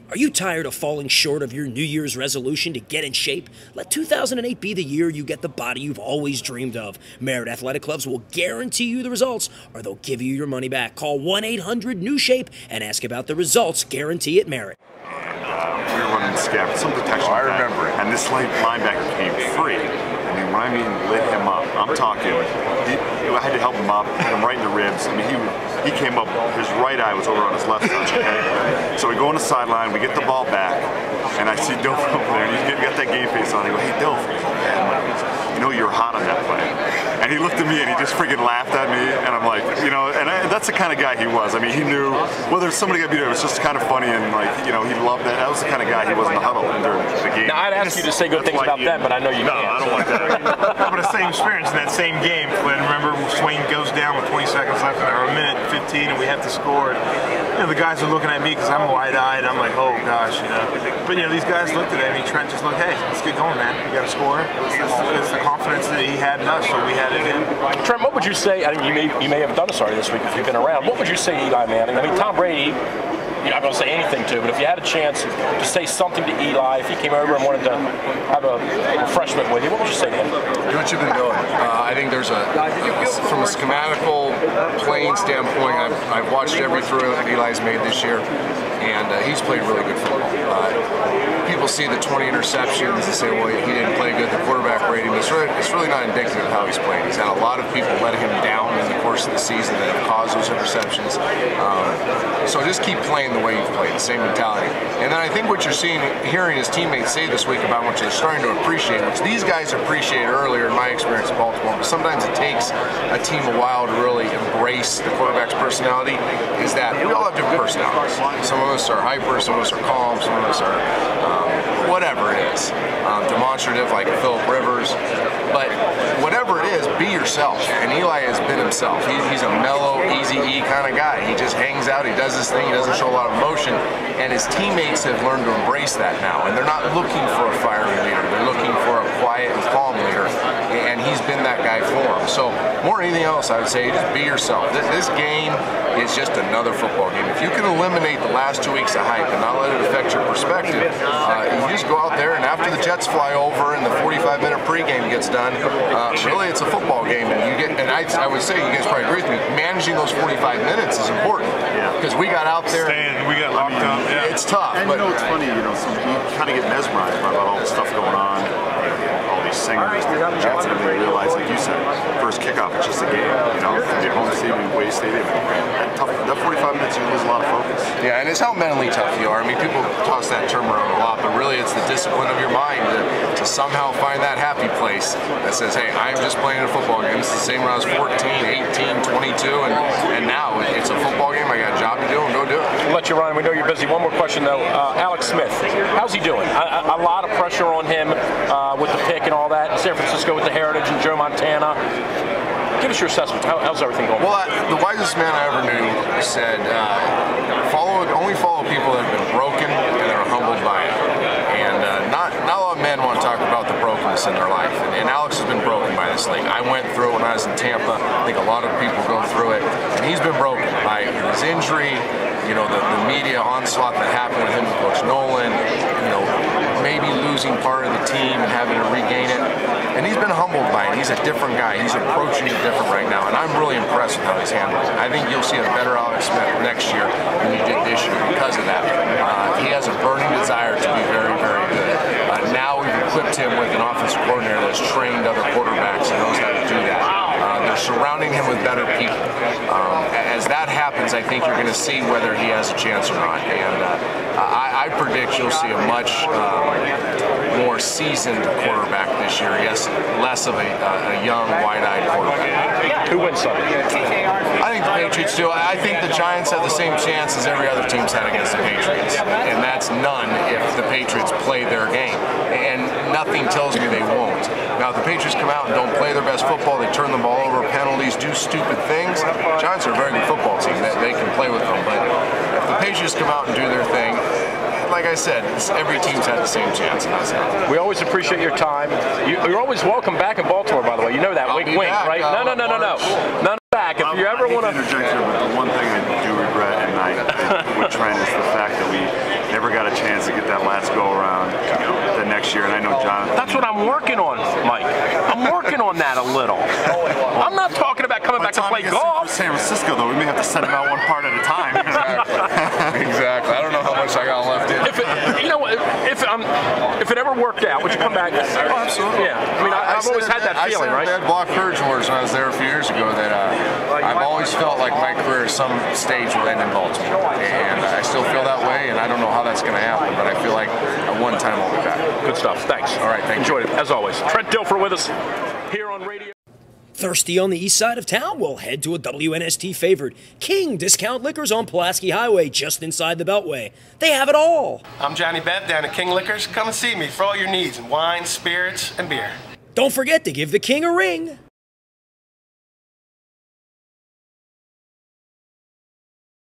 Are you tired of falling short of your New Year's resolution to get in shape? Let 2008 be the year you get the body you've always dreamed of. Merit Athletic Clubs will guarantee you the results, or they'll give you your money back. Call 1-800-NEW-SHAPE and ask about the results guarantee at Merit. We were running the scav, some detection. I remember it. And this linebacker came free. I mean, when I mean lit him up, I'm talking, I had to help him up, hit him right in the ribs. I mean, he came up, his right eye was over on his left side, okay? So we go on the sideline, we get the ball back, and I see Dilfer over there, and he's got that game face on. I go, hey, Dilfer, you know you're hot on that play. And he looked at me and he just freaking laughed at me, and I'm like, you know, and that's the kind of guy he was. I mean, he knew whether somebody got beat up, it was just kind of funny, and like, you know, he loved that. That was the kind of guy he was in the huddle during the game. Now, I'd ask you to say good things about them, but I know you can't. No, I don't want that. But the same experience in that same game, Flynn. Remember, Swain goes down with 20 seconds left, or a minute 15, and we have to score. You know, the guys are looking at me because I'm wide-eyed. I'm like, oh gosh, you know. But you know, these guys looked at me. Trent just looked, hey, let's get going, man. We got to score. It's the confidence that he had in us, so we had it in. Trent, what would you say? I mean, you may have done this already this week if you've been around. What would you say to Eli Manning? I mean, Tom Brady, you're not going to say anything to, but if you had a chance to say something to Eli, if he came over and wanted to have a refreshment with you, what would you say to him? Do what you've been doing. I think there's from a schematical, playing standpoint, I've watched every throw that Eli's made this year, and he's played really good football. People see the 20 interceptions and say, well, he didn't play good, the quarterback rating. It's really not indicative of how he's played. He's had a lot of people let him down in the course of the season that have caused those interceptions. So just keep playing the way you've played, the same mentality. And then I think what you're hearing his teammates say this week about what you're starting to appreciate, which these guys appreciated earlier in my experience in Baltimore, but sometimes it takes a team a while to really embrace the quarterback's personality, is that we all have different personalities. Some of us are hyper, some of us are calm, some of us are whatever it is, demonstrative like Phillip Rivers, but whatever it is, be yourself. And Eli has been himself. He's a mellow, easy-E kind of guy. He just hangs out, he does his thing, he doesn't show a lot of emotion, and his teammates have learned to embrace that now, and they're not looking for a fiery leader, they're looking for a quiet and calm leader, and he's been that guy for them. So more than anything else, I would say just be yourself. This game is just another football game. If you can eliminate the last 2 weeks of hype and not let it affect your perspective, you just go out there, and after the Jets fly over and the 45-minute pregame gets done, really it's a football game, and I would say, you guys probably agree with me, managing those 45 minutes is important, because we got out there, we got locked up. Yeah. It's tough. And you know, it's funny, you know, you kind of get mesmerized by all the stuff going on, all these singers, the Jets, and they realize, like you said, first kickoff, it's just a game, you know, from your home stadium, Wade Stadium, that 45 minutes, you lose a lot of focus. Yeah, and it's how mentally tough you are. I mean, people toss that term around a lot, but really it's the discipline of your mind to somehow find that happy place that says, hey, I'm just playing a football game. It's the same when I was 14, 18, 22, and now it's a football game. I got a job to do, and go do it. We'll let you run. We know you're busy. One more question, though. Alex Smith, how's he doing? A lot of pressure on him with the pick and all that. In San Francisco with the Heritage and Joe Montana. Give us your assessment. How's everything going? Well, the wisest man I ever knew said, only follow people that have been broken and that are humbled by it. And not a lot of men want to talk about the brokenness in their life. And Alex has been broken by this league. I went through it when I was in Tampa. I think a lot of people go through it. And he's been broken by his injury, you know, the media onslaught that happened with him and Coach Nolan, you know, maybe losing part of the team and having to regain it. And he's been humbled by it. He's a different guy. He's approaching it different right now. And I'm really impressed with how he's handled it. I think you'll see a better Alex Smith next year than you did this year because of that. He has a burning desire to be very, very good. Now we've equipped him with an offensive coordinator that's trained other quarterbacks and knows how to do that. They're surrounding him with better people. As that happens, I think you're going to see whether he has a chance or not. And I predict you'll see a much more seasoned quarterback this year. Yes, less of a young, wide-eyed quarterback. Who wins Sunday? I think the Patriots do. I think the Giants have the same chance as every other team's had against the Patriots. And that's none if the Patriots play their game. And nothing tells me they won't. Now, if the Patriots come out and don't play their best football, they turn the ball over, penalties, do stupid things, Giants are a very good football team. They can play with them. But if the Patriots come out and do their thing, like I said, every team's had the same chance. We always appreciate your time. You're always welcome back in Baltimore, by the way. You know that. Wink, wink, right? No. None back. If you ever want to interject here, but the one thing I do regret, and with Trent, is the fact that we never got got a chance to get that last go around the next year, and I know John. That's what I'm working on, Mike. I'm working on that a little. I'm not talking about coming back to play golf. San Francisco, though, we may have to send him out one part at a time. Exactly. I don't know how much I got left in. If it ever worked out, would you come back? Oh, absolutely. Yeah. I mean, I've always had that feeling, right? I said that block courage words when I was there a few years ago that I've always felt like my career at some stage will end in Baltimore, and I still feel that way, and I don't know how that's going to happen, but I feel like at one time I'll be back. Good stuff. Thanks. All right, thank you. Enjoyed it, as always. Trent Dilfer with us here on radio. Thirsty on the east side of town? Well, head to a WNST favorite, King Discount Liquors on Pulaski Highway, just inside the Beltway. They have it all. I'm Johnny Bev down at King Liquors. Come and see me for all your needs in wine, spirits, and beer. Don't forget to give the King a ring.